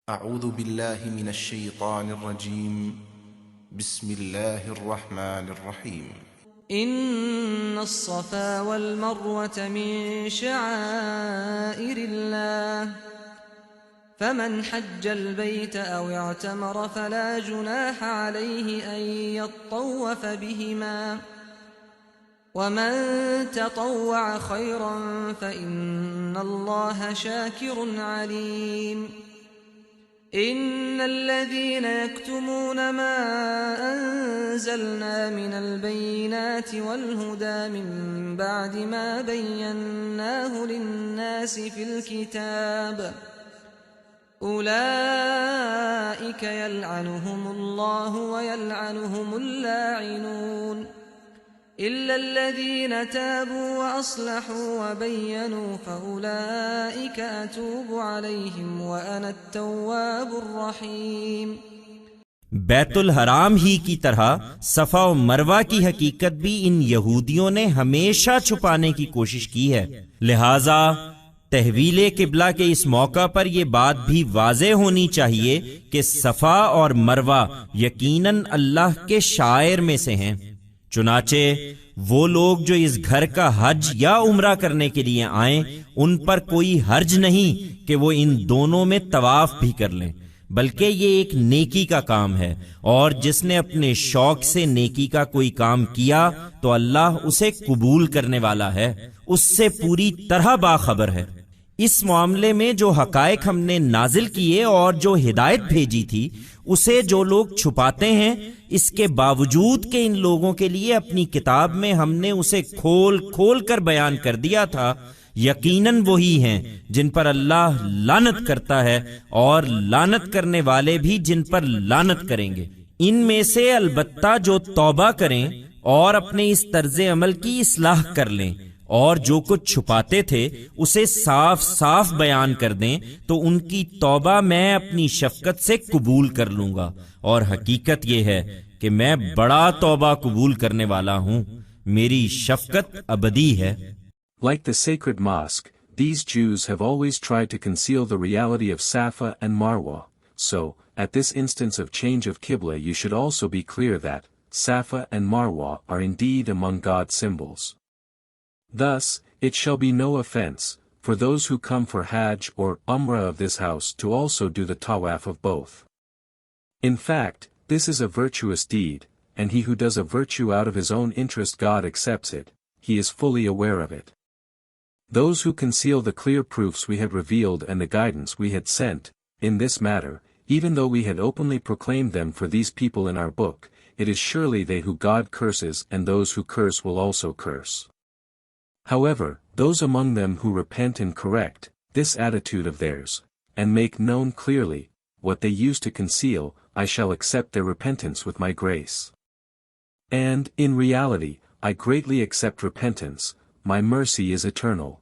أعوذ بالله من الشيطان الرجيم. بسم الله الرحمن الرحيم. إن الصفا والمروة من شعائر الله فمن حج البيت أو اعتمر فلا جناح عليه أن يطوف بهما ومن تطوع خيرا فإن الله شاكر عليم. إن الذين يكتمون ما أنزلنا من البينات والهدى من بعد ما بيناه للناس في الكتاب أولئك يلعنهم الله ويلعنهم اللاعنون إلا الذين تابوا وأصلحوا وبينوا فأولئك أتوب عليهم وأنا التواب الرحيم. بیت الحرام ہی کی طرح صفا و مروہ کی حقیقت بھی ان یہودیوں نے ہمیشہ چھپانے کی کوشش کی ہے، لہذا تحویل قبلہ کے اس موقع پر یہ بات بھی واضح ہونی چاہیے کہ صفا اور مروہ یقیناً اللہ کے شعائر میں سے ہیں۔ چنانچہ وہ لوگ جو اس گھر کا حج یا عمرہ کرنے کے لیے آئیں ان پر کوئی حرج نہیں کہ وہ ان دونوں میں طواف بھی کر لیں، بلکہ یہ ایک نیکی کا کام ہے، اور جس نے اپنے شوق سے نیکی کا کوئی کام کیا تو اللہ اسے قبول کرنے والا ہے، اس سے پوری طرح باخبر ہے۔ اس معاملے میں جو حقائق ہم نے نازل کیے اور جو ہدایت بھیجی تھی اسے جو لوگ چھپاتے ہیں، اس کے باوجود کہ ان لوگوں کے لیے اپنی کتاب میں ہم نے اسے کھول کھول کر بیان کر دیا تھا، یقیناً وہی ہیں جن پر اللہ لعنت کرتا ہے اور لعنت کرنے والے بھی جن پر لعنت کریں گے۔ ان میں سے البتہ جو توبہ کریں اور اپنے اس طرز عمل کی اصلاح کر لیں اور جو کچھ چھپاتے تھے اسے صاف صاف بیان کر دیں تو ان کی توبہ میں اپنی شفقت سے قبول کر لوں گا، اور حقیقت یہ ہے کہ میں بڑا توبہ قبول کرنے والا ہوں، میری شفقت ابدی ہے۔ Like the sacred mosque, these Jews have always tried to conceal the reality of Safa and Marwa, so, at this instance of change of Qibla you should also be clear that Safa and Marwa are indeed among God's symbols. Thus, it shall be no offense, for those who come for Hajj or Umrah of this house to also do the tawaf of both. In fact, this is a virtuous deed, and he who does a virtue out of his own interest God accepts it, he is fully aware of it. Those who conceal the clear proofs we had revealed and the guidance we had sent, in this matter, even though we had openly proclaimed them for these people in our book, it is surely they who God curses and those who curse will also curse. However, those among them who repent and correct this attitude of theirs, and make known clearly what they used to conceal, I shall accept their repentance with my grace. And, in reality, I greatly accept repentance, my mercy is eternal.